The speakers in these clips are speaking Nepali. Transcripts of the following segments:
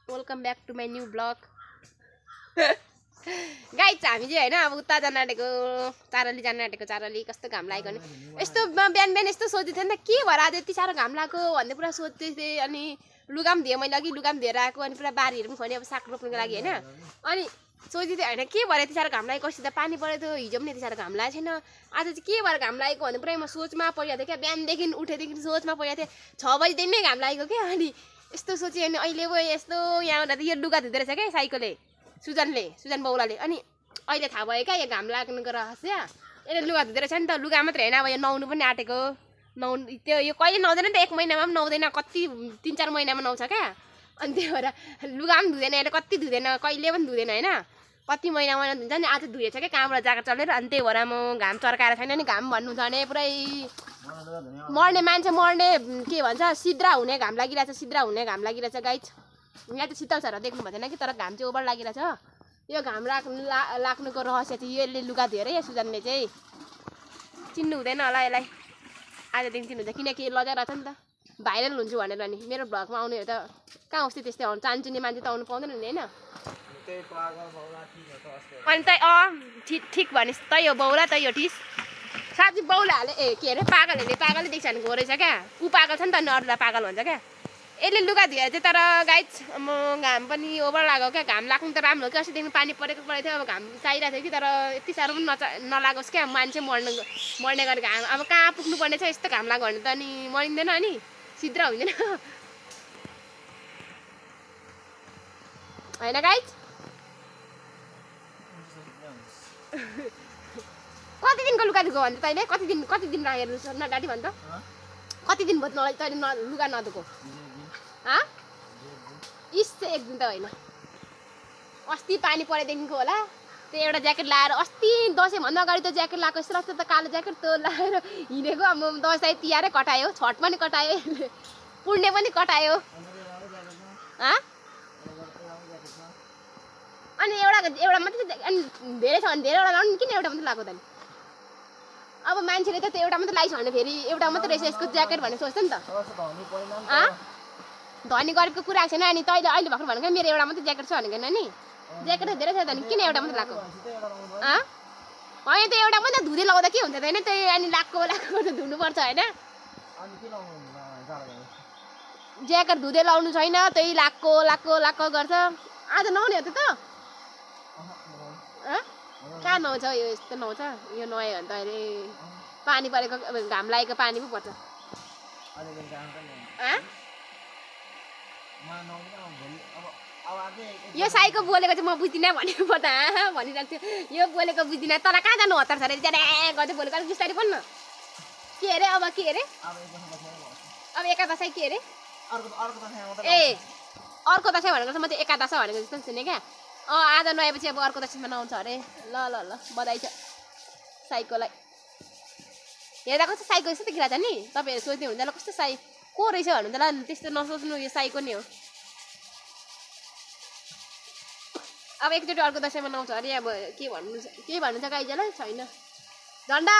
Welcome back to my new blog. Guys हामी चाहिँ होइन अब उता जान आँटेको चारली जान आँटेको। चारली कस्तो घाम लागेको नि यस्तो बिहान बिहान यस्तो सोच्दै थिएँ नि त के भएर आज यति साह्रो घाम लागेको भन्दै पुरा सोच्दै थिएँ। अनि लुगा पनि दिएँ मैले अघि लुगा पनि दिएर आएको अनि पुरा बारीहरू पनि खन्यो अब साग रोप्नुको लागि होइन। अनि सोच्दै थिएँ होइन के भएर यति साह्रो घाम लागेको। अस्ति त पानी परेको थियो हिजो पनि यति साह्रो घाम लागेको छैन। आज चाहिँ के भएर घाम लागेको भने पुरै म सोचमा परिरहेको थिएँ क्या। बिहानदेखि उठेदेखि सोचमा परिरहेको थिएँ 6 बजीदेखि नै घाम लागेको क्या। अनि यस्तो सोचेँ अनि अहिले पो यस्तो यहाँ यो लुगा धुँदो रहेछ क्या साइकलले सुजन बौलाले। अनि अहिले थाहा भयो क्या यो घाम लाग्नुको रहस्य यसले लुगा धुँदो रहेछ नि त। लुगा मात्रै होइन अब यो नुहाउनु पनि आँटेको त्यो यो कहिले नुहाउँदैन नि त 1 महिनामा पनि नुहाउँदैन कति 3-4 महिनामा नुहाउँछ क्या। अनि त्यही भएर लुगा पनि धुँदैन यसले कति धुँदैन कहिले पनि धुँदैन होइन कति महिना धुन्छ नि। आज धुएछ क्या कहाँबाट जाँगर चलेर। अनि त्यही भएर म घाम चर्काएर छैन नि घाम भन्नु झन् पुरै मर्ने मान्छे मर्ने के भन्छ सिद्रा हुने घाम लागिरहेछ सिद्रा हुने घाम लागिरहेछ गाइज। यहाँ त शीतल छ र देख्नु भएन कि तर घाम चाहिँ ओभर लागिरहेछ। यो घाम लाग्नुको रहस्य चाहिँ यसले लुगा धुएर या सुजनले चाहिँ चिन्नु हुँदैन होला यसलाई आजदेखि चिन्नु हुन्छ किनकि लजाइरहेछ नि त भाइरल हुन्छु भनेर। नि मेरो भ्लगमा आउनेहरू त कहाँ होस् त्यस्तै आउनु चान्चुने मान्छे त आउनु पाउँदैन नि होइन। अनि त ठिक भनेस् त यो बौला त यो ठिस साँच्ची बौलाहरूले के अरे पागलले देख्छ भने गो रहेछ क्या। ऊ पागल छ नि त अनि अरूलाई पागल भन्छ क्या। यसले लुगा धुएर चाहिँ तर गाइज म घाम पनि ओभर लाग्यो क्या। घाम लाग्नु त राम्रो हो कि अस्तिदेखि पानी परेको थियो अब घाम चाहिरहेको थियो कि तर यति साह्रो पनि नलागोस् क्या। मान्छे मर्ने गरेको घाम अब कहाँ पुग्नु पर्ने छ यस्तो घाम लाग्यो भने त अनि मरिँदैन अनि सिद्रा हुँदैन होइन गाइज। कति दिनको लुगा धुको भन्छ तैँले कति दिन लागेर न डाडी भन्छ कति दिन भयो तैँले लुगा नधुको इसे 1 दिन त होइन अस्ति पानी परेदेखिको होला। त्यो एउटा ज्याकेट लाएर अस्ति दसैँभन्दा अगाडि त ज्याकेट लगाएको यस्तो लाग्छ त कालो ज्याकेट त्यो लाएर हिँडेको। अब दसैँ तिहारै कटायो छठ पनि कटायो पुण्य पनि कटायो अनि एउटा मात्रै अनि धेरै छ भने धेरैवटा लाउनु किन एउटा मात्रै लगाएको त नि। अब मान्छेले त त्यो एउटा मात्रै लगाइछ भने फेरि एउटा मात्रै रहेछ यसको ज्याकेट भनेर सोच्छ नि त। धनी गरेको कुरा छैन अनि तैँले अहिले भर्खर भनेको मेरो एउटा मात्रै ज्याकेट छ भनेको नि ज्याकेट त धेरै छ त नि किन एउटा मात्रै लगाएको होइन त्यो एउटा मात्रै धुँदै लगाउँदा के हुन्छ त होइन त्यही अनि लाएको त धुनुपर्छ होइन। ज्याकेट धुँदै लाउनु छैन त्यही लाएको गर्छ। आज नहुने हो त कहाँ नुहाउँछ यो यस्तो नुहाउँछ यो नुहायो भने त अहिले पानी परेको घाम लागेको पानी पो पर्छ। यो साईको बोलेको चाहिँ म बुझ्दिनँ भनेको पर्दा भनिरहेको थियो यो बोलेको बुझ्दिनँ तर कहाँ जानु हतार छ अरे त्यहाँ गर्दै बोलेको अलिक बिस्तारै भन्न के अरे अब के अरे अब एकादशै के अरे ए अर्को दशैँ भनेको चाहिँ म चाहिँ एकादशा भनेको जस्तो सुने क्या। आज नुहाएपछि अब अर्को दशैँमा नआउँछ अरे ल बधाई छ साईकोलाई। हेर्दा कस्तो साईको यस्तो देखिरहेको छ नि तपाईँहरू सोच्दै हुन्छ ल कस्तो साई को रहेछ भन्नु त ल त्यस्तो नसोच्नु यो साईको नि हो। अब एकचोटि अर्को दशैँमा नआउँछ अरे अब के भन्नु छ गाइजलाई छैन। झन्डा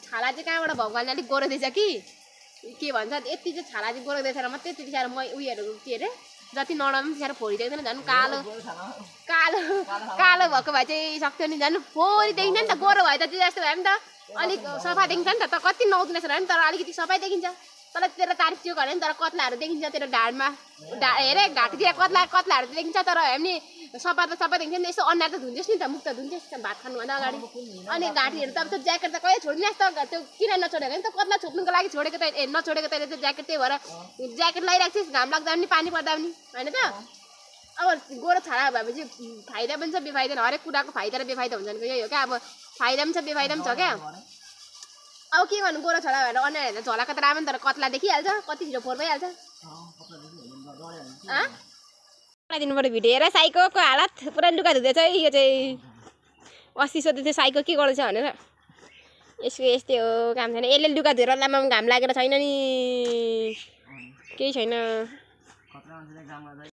छाला चाहिँ कहाँबाट भगवान्ले अलिक गोराउँदैछ के भन्छ यति चाहिँ छाला चाहिँ गोराउँदैछ र मात्रै त्यति साह्रो उयोहरू के अरे जति नडम त्यति साह्रो फोरिदिएको थिएन झन् कालो भएको भए चाहिँ सक्थ्यो नि झन् फोरी देखिन्छ नि त गोरो भए त जस्तो भए पनि त अलिक सफा देखिन्छ नि त कति नहुँदैन रहेछ तर अलिकति सफा देखिन्छ। तर तेरो तारिफ त्यो गर्ने तर कत्लाहरू देखिन्छ तेरो ढाडमा हेरे घाँटीतिर कत्लाहरू देखिन्छ तर हामी सफा त सबै देखिन्छ नि। यसो अनुहार त धुन्छस् नि त मुख त धुन्छस् भात खानुभन्दा अगाडि अनि घाँटीहरू त अब त्यो ज्याकेट त कहिले छोडिदिनुहोस् त त्यो किन नछोडेको नि त कत्ला छोप्नुको लागि छोडेको त नछोडेको तैँले त्यो ज्याकेट त्यही भएर ज्याकेट लगाइरहेको छिस् घाम लाग्दा पनि पानी पर्दा पनि होइन त। अब गोरो छाडा भएपछि फाइदा पनि छ बेफाइदा हरेक कुराको फाइदा र बेफाइदा हुन्छ भनेको यही हो क्या। अब फाइदा पनि छ बेफाइदा पनि छ क्या। अब के गर्नु गोरो छाडा भएर अनुहार हेर्दा झोलाको त राम्रो तर कत्ला देखिहाल्छ कति छिटो फोहोर भइहाल्छ। दिनु पऱ्यो भिडियो हेर साईको हालत पुरा लुगा धुँदैछ यो चाहिँ अस्ति सोध्दै थियो साईको के गर्दैछ भनेर यसको यस्तै हो काम छैन। यसले लुगा धुएर लामा घाम लागेर छैन नि केही छैन।